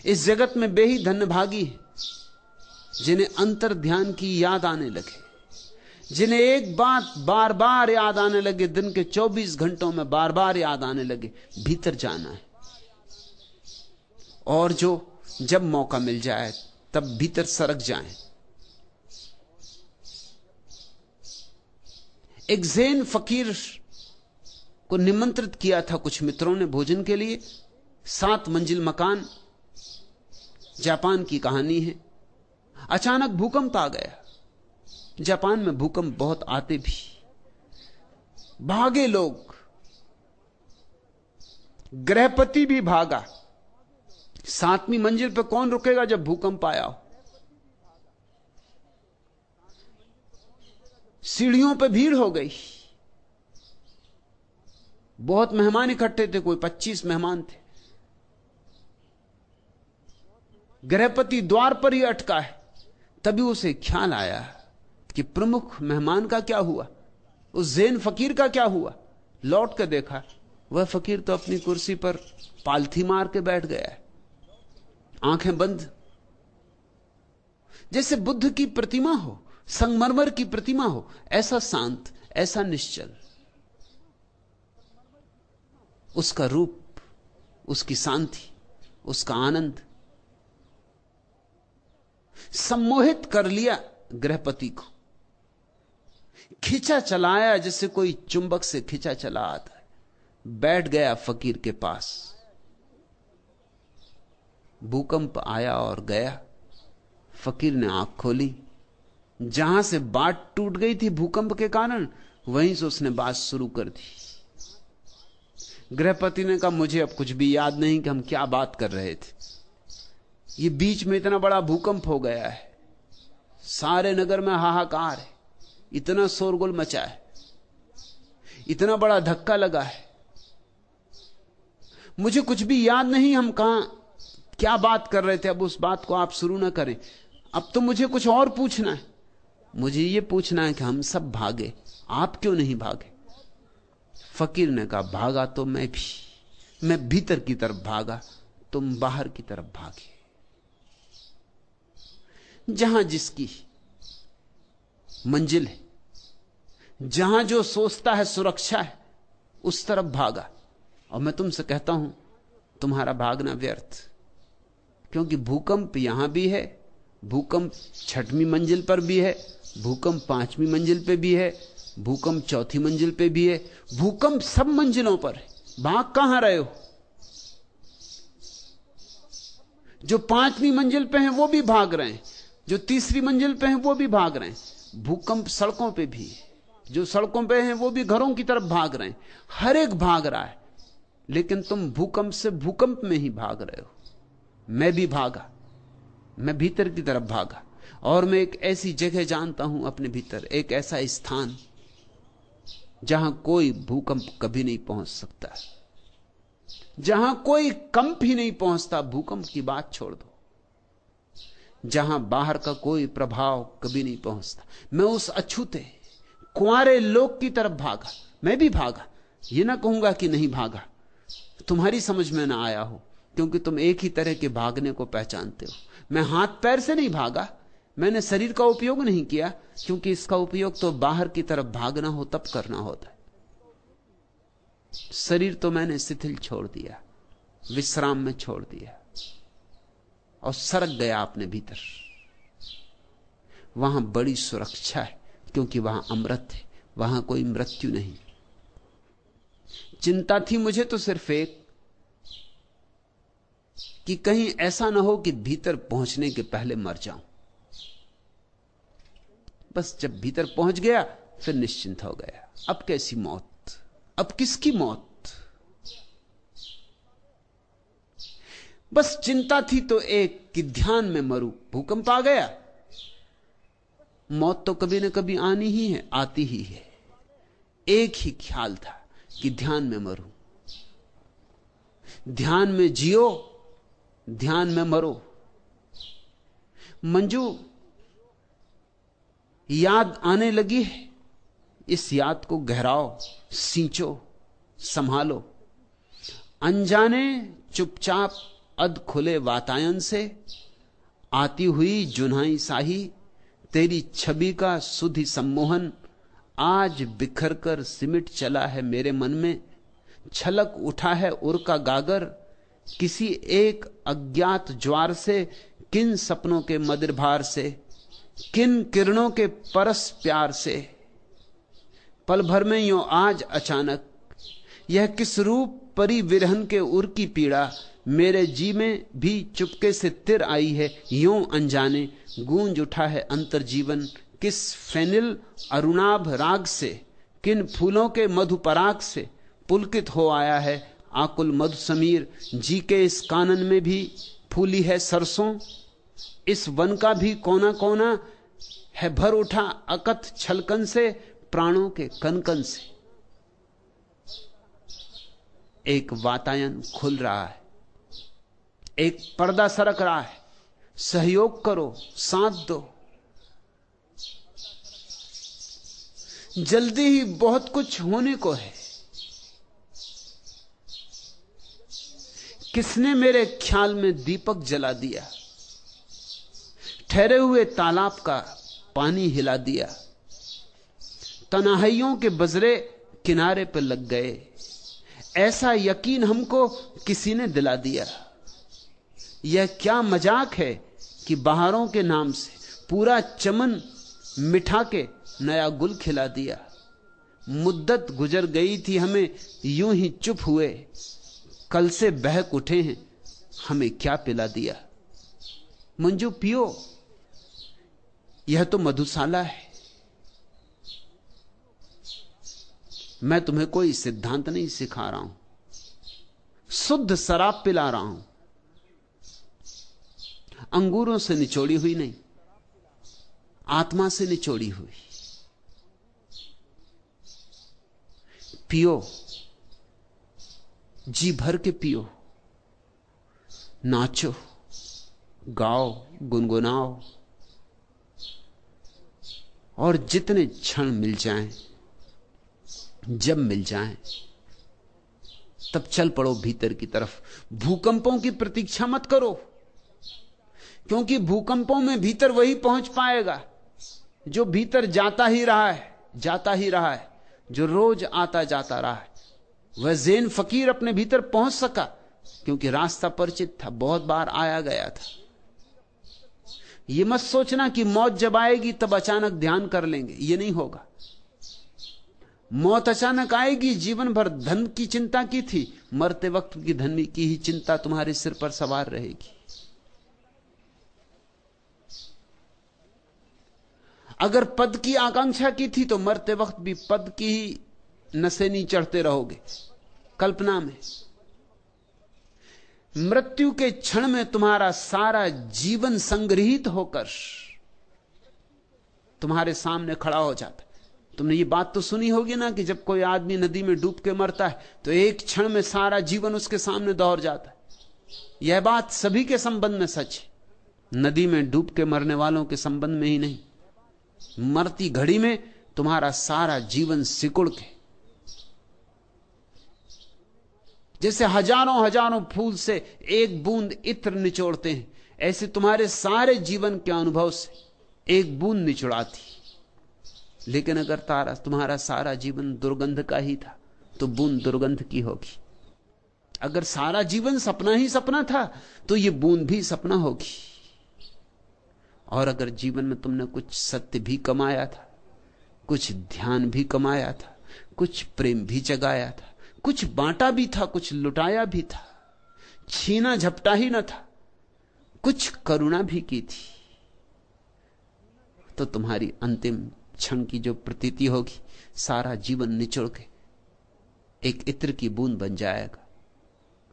इस जगत में वे ही धन्यभागी हैं जिन्हें अंतर ध्यान की याद आने लगे, जिन्हें एक बात बार बार याद आने लगे, दिन के 24 घंटों में बार बार याद आने लगे, भीतर जाना है। और जो जब मौका मिल जाए तब भीतर सरक जाएं। एक ज़ैन फकीर को निमंत्रित किया था कुछ मित्रों ने भोजन के लिए। 7 मंजिल मकान, जापान की कहानी है। अचानक भूकंप आ गया। जापान में भूकंप बहुत आते भी, भागे लोग, गृहपति भी भागा। 7वीं मंजिल पर कौन रुकेगा जब भूकंप आया हो? सीढ़ियों पर भीड़ हो गई, बहुत मेहमान इकट्ठे थे, कोई 25 मेहमान थे। गृहपति द्वार पर ही अटका है। तभी उसे ख्याल आया कि प्रमुख मेहमान का क्या हुआ, उस ज़ैन फकीर का क्या हुआ। लौट कर देखा, वह फकीर तो अपनी कुर्सी पर पालथी मार के बैठ गया है, आंखें बंद, जैसे बुद्ध की प्रतिमा हो, संगमरमर की प्रतिमा हो, ऐसा शांत, ऐसा निश्चल। उसका रूप, उसकी शांति, उसका आनंद सम्मोहित कर लिया गृहपति को। खिंचा चलाया जैसे कोई चुंबक से खिंचा चला आता है, बैठ गया फकीर के पास। भूकंप आया और गया। फकीर ने आंख खोली, जहां से बात टूट गई थी भूकंप के कारण, वहीं से उसने बात शुरू कर दी। गृहपति ने कहा, मुझे अब कुछ भी याद नहीं कि हम क्या बात कर रहे थे। ये बीच में इतना बड़ा भूकंप हो गया है, सारे नगर में हाहाकार है, इतना शोरगुल मचा है, इतना बड़ा धक्का लगा है, मुझे कुछ भी याद नहीं हम कहां क्या बात कर रहे थे। अब उस बात को आप शुरू ना करें। अब तो मुझे कुछ और पूछना है। मुझे यह पूछना है कि हम सब भागे, आप क्यों नहीं भागे? फकीर ने कहा, भागा तो मैं भी, मैं भीतर की तरफ भागा, तुम बाहर की तरफ भागे। जहां जिसकी मंजिल है, जहां जो सोचता है सुरक्षा है, उस तरफ भागा। और मैं तुमसे कहता हूं, तुम्हारा भागना व्यर्थ, क्योंकि भूकंप यहां भी है, भूकंप 6वीं मंजिल पर भी है, भूकंप 5वीं मंजिल पे भी है, भूकंप 4थी मंजिल पे भी है, भूकंप सब मंजिलों पर है। भाग कहां रहे हो? जो 5वीं मंजिल पे हैं वो भी भाग रहे हैं, जो 3री मंजिल पे हैं वो भी भाग रहे हैं। भूकंप सड़कों पे भी है, जो सड़कों पे हैं वो भी घरों की तरफ भाग रहे हैं। हर एक भाग रहा है, लेकिन तुम भूकंप से भूकंप में ही भाग रहे हो। मैं भी भागा, मैं भीतर की तरफ भागा। और मैं एक ऐसी जगह जानता हूं अपने भीतर, एक ऐसा स्थान जहां कोई भूकंप कभी नहीं पहुंच सकता, जहां कोई कंप ही नहीं पहुंचता। भूकंप की बात छोड़ दो, जहां बाहर का कोई प्रभाव कभी नहीं पहुंचता। मैं उस अछूते कुंवारे लोक की तरफ भागा। मैं भी भागा, यह ना कहूंगा कि नहीं भागा, तुम्हारी समझ में ना आया हो, क्योंकि तुम एक ही तरह के भागने को पहचानते हो। मैं हाथ पैर से नहीं भागा, मैंने शरीर का उपयोग नहीं किया, क्योंकि इसका उपयोग तो बाहर की तरफ भागना हो तब करना होता है। शरीर तो मैंने शिथिल छोड़ दिया, विश्राम में छोड़ दिया और सरक गया अपने भीतर। वहां बड़ी सुरक्षा है, क्योंकि वहां अमृत है, वहां कोई मृत्यु नहीं। चिंता थी मुझे तो सिर्फ एक, कि कहीं ऐसा ना हो कि भीतर पहुंचने के पहले मर जाऊं। बस जब भीतर पहुंच गया फिर निश्चिंत हो गया। अब कैसी मौत, अब किसकी मौत? बस चिंता थी तो एक कि ध्यान में मरूं। भूकंप आ गया, मौत तो कभी ना कभी आनी ही है, आती ही है। एक ही ख्याल था कि ध्यान में मरूं, ध्यान में जियो, ध्यान में मरो। मंजू, याद आने लगी है, इस याद को गहराओ, सींचो, संभालो। अनजाने चुपचाप अध खुले वातायन से आती हुई जुन्हाई साही, तेरी छवि का सुधि सम्मोहन आज बिखर कर सिमट चला है मेरे मन में। छलक उठा है उर का गागर किसी एक अज्ञात ज्वार से, किन सपनों के मदिर भार से, किन किरणों के परस प्यार से। पल भर में यूं आज अचानक यह किस रूप परी विरहन के उर की पीड़ा, मेरे जी में भी चुपके से तिर आई है यूं अनजाने। गूंज उठा है अंतर जीवन किस फेनिल अरुणाभ राग से, किन फूलों के मधुपराग से पुलकित हो आया है आकुल मधु समीर। जी के इस कानन में भी फूली है सरसों, इस वन का भी कोना कोना है भर उठा अकथ छलकन से, प्राणों के कनकन से। एक वातायन खुल रहा है, एक पर्दा सरक रहा है। सहयोग करो, साथ दो। जल्दी ही बहुत कुछ होने को है। किसने मेरे ख्याल में दीपक जला दिया, ठहरे हुए तालाब का पानी हिला दिया। तन्हाइयों के बजरे किनारे पर लग गए, ऐसा यकीन हमको किसी ने दिला दिया। यह क्या मजाक है कि बहारों के नाम से पूरा चमन मिठा के नया गुल खिला दिया। मुद्दत गुजर गई थी हमें यूं ही चुप हुए, कल से बहक उठे हैं हमें क्या पिला दिया। मंजू पियो, यह तो मधुशाला है। मैं तुम्हें कोई सिद्धांत नहीं सिखा रहा हूं, शुद्ध शराब पिला रहा हूं, अंगूरों से निचोड़ी हुई नहीं, आत्मा से निचोड़ी हुई। पियो, जी भर के पियो, नाचो, गाओ, गुनगुनाओ, और जितने क्षण मिल जाएं, जब मिल जाएं, तब चल पड़ो भीतर की तरफ। भूकंपों की प्रतीक्षा मत करो, क्योंकि भूकंपों में भीतर वही पहुंच पाएगा जो भीतर जाता ही रहा है, जाता ही रहा है, जो रोज आता जाता रहा है। वह ज़ेन फकीर अपने भीतर पहुंच सका क्योंकि रास्ता परिचित था, बहुत बार आया गया था। यह मत सोचना कि मौत जब आएगी तब अचानक ध्यान कर लेंगे, यह नहीं होगा। मौत अचानक आएगी। जीवन भर धन की चिंता की थी, मरते वक्त की धन की ही चिंता तुम्हारे सिर पर सवार रहेगी। अगर पद की आकांक्षा की थी तो मरते वक्त भी पद की ही नशेनी चढ़ते रहोगे कल्पना में। मृत्यु के क्षण में तुम्हारा सारा जीवन संग्रहित होकर तुम्हारे सामने खड़ा हो जाता है। तुमने ये बात तो सुनी होगी ना कि जब कोई आदमी नदी में डूब के मरता है तो एक क्षण में सारा जीवन उसके सामने दौड़ जाता है। यह बात सभी के संबंध में सच है, नदी में डूब के मरने वालों के संबंध में ही नहीं। मरती घड़ी में तुम्हारा सारा जीवन सिकुड़ के, जैसे हजारों हजारों फूल से एक बूंद इत्र निचोड़ते हैं, ऐसे तुम्हारे सारे जीवन के अनुभव से एक बूंद निचोड़ाती। लेकिन अगर तुम्हारा सारा जीवन दुर्गंध का ही था तो बूंद दुर्गंध की होगी। अगर सारा जीवन सपना ही सपना था तो यह बूंद भी सपना होगी। और अगर जीवन में तुमने कुछ सत्य भी कमाया था, कुछ ध्यान भी कमाया था, कुछ प्रेम भी जगाया था, कुछ बांटा भी था, कुछ लुटाया भी था, छीना झपटा ही न था, कुछ करुणा भी की थी, तो तुम्हारी अंतिम क्षण की जो प्रतीति होगी, सारा जीवन निचोड़ के एक इत्र की बूंद बन जाएगा।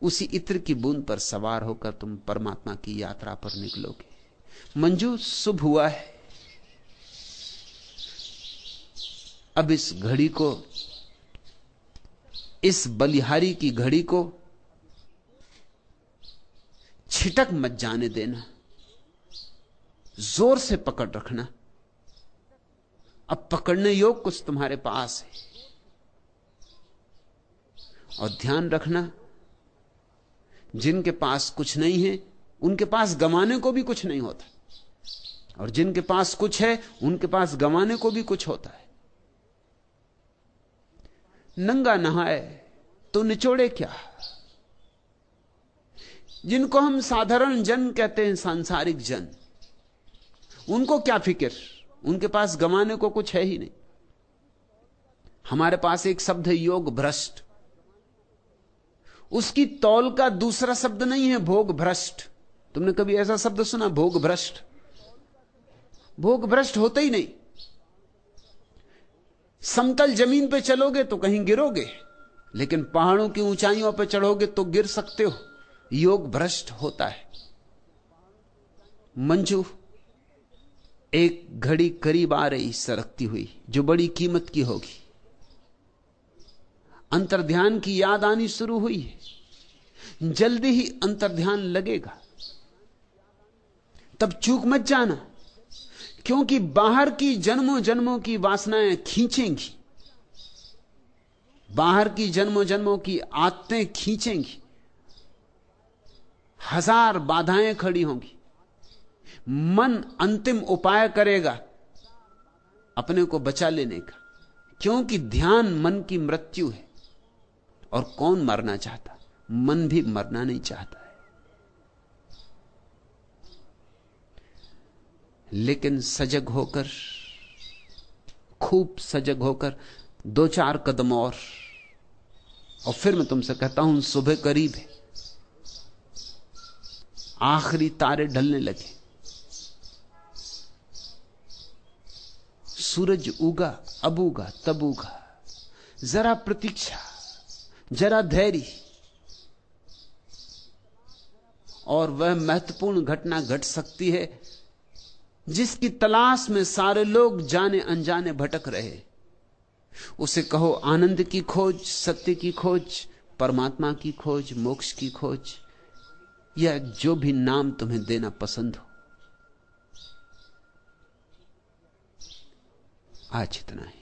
उसी इत्र की बूंद पर सवार होकर तुम परमात्मा की यात्रा पर निकलोगे। मंजू, शुभ हुआ है। अब इस घड़ी को, इस बलिहारी की घड़ी को छिटक मत जाने देना, जोर से पकड़ रखना। अब पकड़ने योग कुछ तुम्हारे पास है। और ध्यान रखना जिनके पास कुछ नहीं है उनके पास गंवाने को भी कुछ नहीं होता, और जिनके पास कुछ है उनके पास गंवाने को भी कुछ होता है। नंगा नहाए तो निचोड़े क्या। जिनको हम साधारण जन कहते हैं, सांसारिक जन, उनको क्या फिक्र, उनके पास गंवाने को कुछ है ही नहीं। हमारे पास एक शब्द है योग भ्रष्ट, उसकी तौल का दूसरा शब्द नहीं है भोग भ्रष्ट। तुमने कभी ऐसा शब्द सुना, भोग भ्रष्ट? भोग भ्रष्ट होता ही नहीं। समतल जमीन पे चलोगे तो कहीं गिरोगे, लेकिन पहाड़ों की ऊंचाइयों पर चढ़ोगे तो गिर सकते हो। योग भ्रष्ट होता है। मंजू एक घड़ी करीब आ रही सरकती हुई, जो बड़ी कीमत की होगी। अंतर्ध्यान की याद आनी शुरू हुई है, जल्दी ही अंतर्ध्यान लगेगा। तब चूक मत जाना, क्योंकि बाहर की जन्मों जन्मों की वासनाएं खींचेंगी, बाहर की जन्मों जन्मों की आदतें खींचेंगी, हजार बाधाएं खड़ी होंगी। मन अंतिम उपाय करेगा अपने को बचा लेने का, क्योंकि ध्यान मन की मृत्यु है। और कौन मरना चाहता? मन भी मरना नहीं चाहता है। लेकिन सजग होकर, खूब सजग होकर 2-4 कदम और फिर मैं तुमसे कहता हूं सुबह करीब है, आखिरी तारे ढलने लगे, सूरज उगा, अब उगा, तब उगा। जरा प्रतीक्षा, जरा धैर्य, और वह महत्वपूर्ण घटना घट सकती है जिसकी तलाश में सारे लोग जाने अनजाने भटक रहे। उसे कहो आनंद की खोज, सत्य की खोज, परमात्मा की खोज, मोक्ष की खोज, या जो भी नाम तुम्हें देना पसंद हो। आज इतना है।